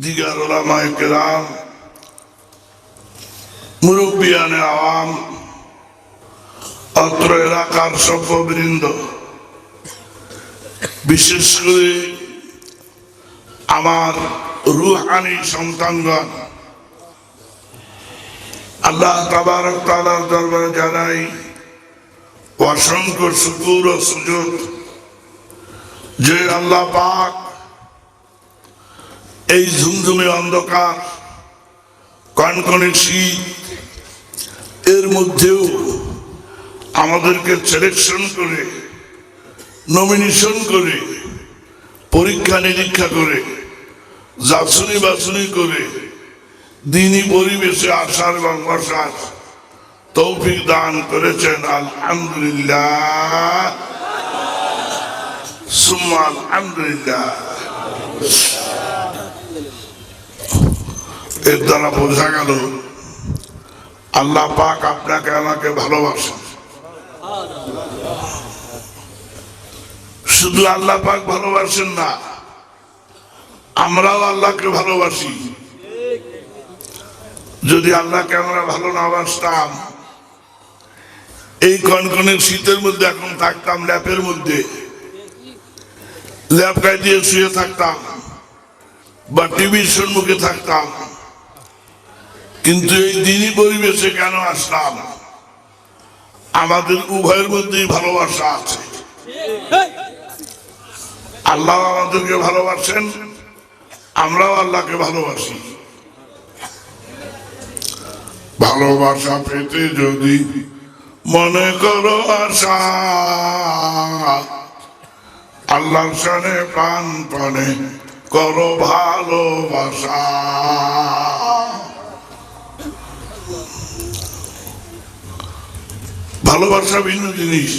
দিগার উলামায়ে কেরাম, মুরব্বিয়ানে আওয়াম, অত্র এলাকার সভ্যবৃন্দ, বিশেষ করে আমার রুহানি সন্তানগণ, আল্লাহ তাবারক তাআলার দরবারে জানাই অসংখ্য শুকর ও সুজুদ যে আল্লাহ পাক এই ঝুমঝুমে অন্ধকার কনকনে শীত এর মধ্যেও আমাদেরকে সিলেকশন করে নমিনেশন করে পরীক্ষা নিরীক্ষা করে যাচুনি বাছুনি করে দিনী পরিবেশে আসার এবং বসার তৌফিক দান করেছেন। আলহামদুলিল্লাহ সুম্মা আলহামদুলিল্লাহ। এর দ্বারা বোঝা গেল আল্লাহ পাক আপনাকে আমাকে ভালোবাসেন। শুধু আল্লাহ পাক ভালোবাসেন না, আমরাও আল্লাহকে ভালোবাসি। যদি আল্লাহকে আমরা ভালো না বাসতাম, এই কনকনে শীতের মধ্যে এখন থাকতাম ল্যাপের মধ্যে, ল্যাপ গায়ে দিয়ে শুয়ে থাকতাম বা টিভির সম্মুখে থাকতাম। কিন্তু এই দিনই পরিবেশে কেন আসলাম? আমাদের উভয়ের মধ্যেই ভালোবাসা আছে। আল্লাহ আমাদেরকে ভালোবাসেন, আমরাও আল্লাহকে ভালোবাসি। ভালোবাসা পেতে যদি মনে করো আশা, আল্লাহর শানে প্রাণপণে করো ভালোবাসা। ভালোবাসা ভিন্ন জিনিস।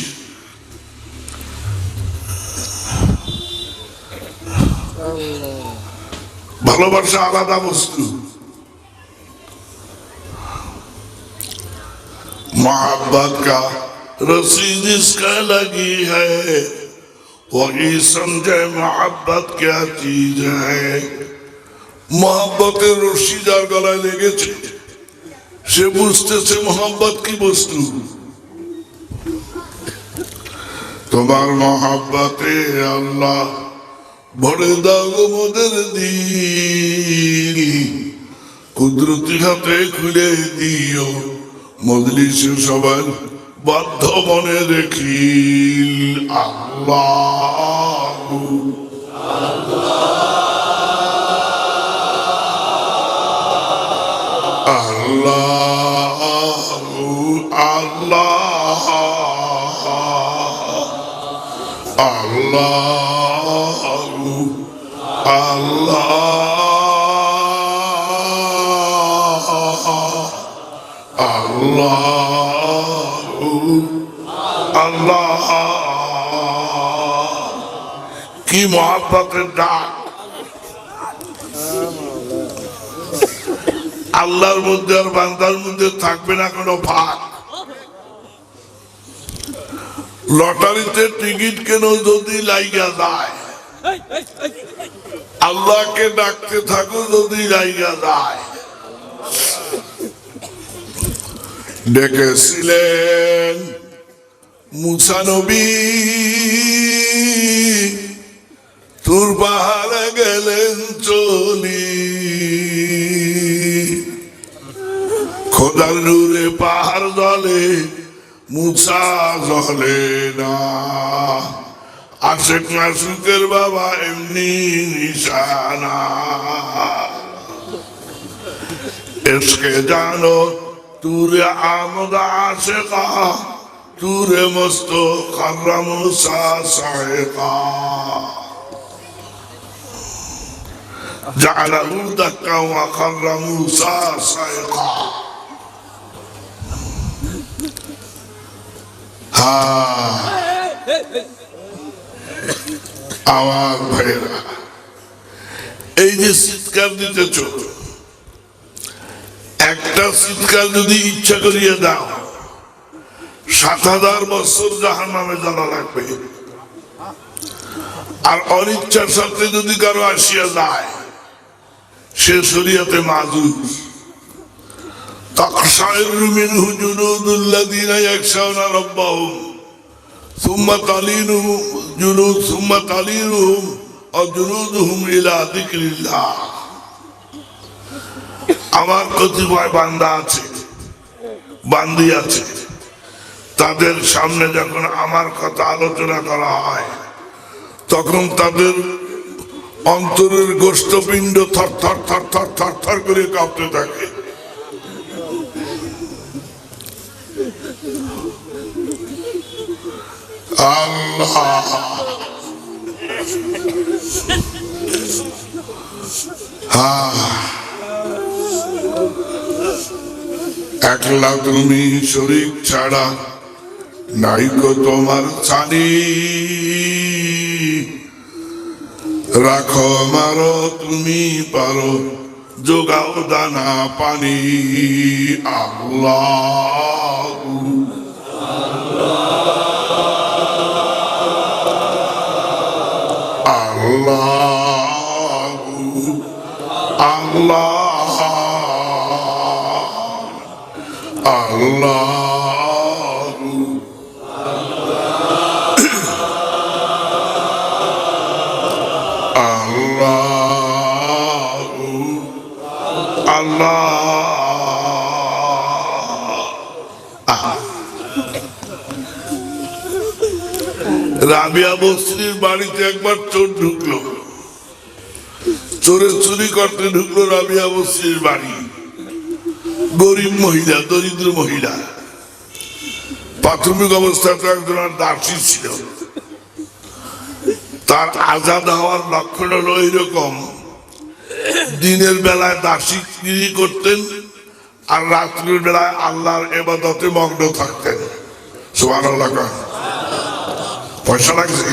ভালোবাসা আলাদা বস্তু। मोहब्बत का रसीद इसका लगी है, वही समझे मोहब्बत क्या चीज है। मोहब्बतेर रस्सी जार गलाय लेगेছে সে বুঝতেছে মোহাব্বত কি বস্তু। তোমার মোহাব্বতে আল্লাহ ভরে দাও মোদের দিল, কুদরতি হাতে খুলে দিও মজলিসে সবার বাধ্য মনে দেখিল। আল্লাহ আল্লাহ আল্লাহ আল্লাহ আল্লাহ আল্লাহ। কি মহব্বতের ডাক! আল্লাহর মধ্যে আর বান্দার মধ্যে থাকবে না কোনো ভাগ। লটারিতে টিকিট কেন যদি লাইগা যায়, আল্লাহকে ডাকতে থাকো যদি লাইগা যায়। ডেকেছিলেন মুসা নবী, তুর পাহাড়ে গেলেন চলি, খোদার নূরে পাহাড় জলে মুসা জলে না। আশেক মাসুকের বাবা এমনি নিশানা। এসকে জানো তুরে আমদ আশেকা, তুরে মস্ত খর্রা মুসা সায়েকা। জালাহু দাক্কা ওয়া খর্রা মুসা সায়েকা। আমার ভাইরা, এই যে চিৎকার দিতেছ, একটা চিৎকার যদি ইচ্ছা করিয়ে দাও ৭,০০০ বছর জাহান্নামে জ্বালা লাগবে। আর অনিচ্ছার সাথে যদি কারো আসিয়া যায় সে শরীয়তে মাজুর। তাকশাইরু মিনহু জুলুদুল্লাযীনা ইয়াখশাউনা রাব্বাহুম সুম্মা তালিনু সুম্মা তালিনুহুম ওয়া জুলুদুহুম ইলা যিকরিল্লাহ। আমার কতিপয় বান্দা আছে, বান্দি আছে, তাদের সামনে যখন আমার কথা আলোচনা করা হয় তখন তাদের অন্তরের গোষ্ঠপিণ্ড থর থর থর থর থর থর করে কাঁপতে থাকে। আল্লাহ, একলা তুমি শরীক ছাড়া নাইকো তোমার ছানি, রাখো মারো তুমি পারো যোগাও দানা পানি। আল্লাহ আল্লাহ আল্লাহ আল্লাহ রাবিয়া বস্তির বাড়িতে একবার চোর ঢুকলো, চোরে চুরি করতে ঢুকলো রাবিয়া বস্তির বাড়ি। গরিব মহিলা, দরিদ্র মহিলা, প্রাথমিক অবস্থাতে একজন দাসী ছিল। তার আজাদ হওয়ার লক্ষণ হলো এইরকম, দিনের বেলায় দাসীগিরি করতেন আর রাত্রির বেলায় আল্লাহর ইবাদতে মগ্ন থাকতেন। সুবহানাল্লাহ, পয়সা লাগছে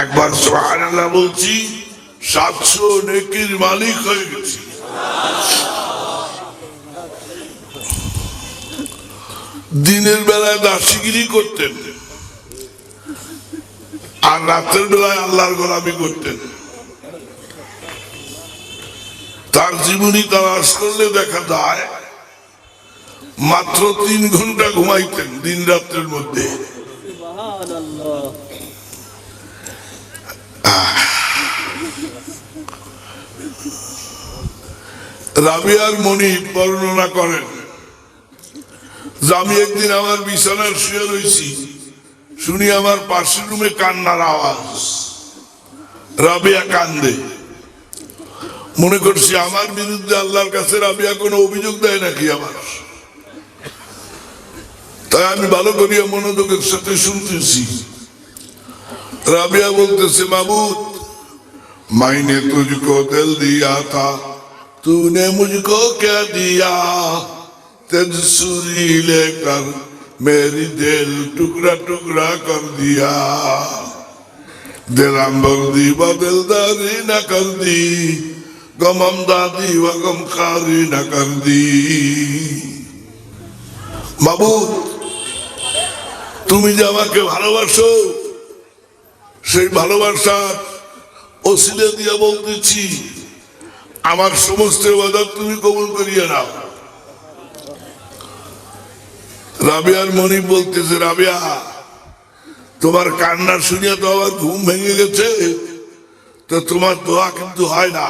একবার সুবহানাল্লাহ বলছি, 700 নেকির মালিক হয়ে গেছি। দিনের বেলায় দাসীগিরি করতেন আর রাতের বেলায় আল্লাহর গোলামি করতেন। তার জীবনী তালাশ করলে দেখা যায় মাত্র 3 ঘন্টা ঘুমাইতেন দিন রাত্রের মধ্যে। রাবিয়ার মনি বর্ণনা করেন যে আমি একদিন আমার বিছানায় শুয়ে রয়েছি, শুনি আমার পাশের রুমে কান্নার আওয়াজ। রাবিয়া কান্দে, মনে করছি আমার বিরুদ্ধে আল্লাহর কাছে রাবিয়া কোনো অভিযোগ দেয় নাকি আমার। তাই আমি ভালো করিয়া মনোযোগের সাথে শুনতেছি। রাবিয়া বলতেছে, মাবুদ মাইনে তুঝকো দিল দিয়া থা, तूने मुझको क्या दिया, तेज सुरी लेकर मेरी दिल टुकड़ा टुकड़ा कर दिया, दिलम बर्दी बदिलदारी न कर दी, गमम दादी व गमखारी न कर दी। মাবুদ তুমি যে আমাকে ভালোবাসো, সেই ভালোবাসার ওসিলা দিয়া বলতেছি আমার সমস্ত ইবাদত তুমি কবুল করিয়ে নাও। রাবিয়ার মনি বলতেছে, রাবিয়া তোমার কান্না শুনিয়া তো আবার ঘুম ভেঙে গেছে, তো তোমার দোয়া কিন্তু হয় না।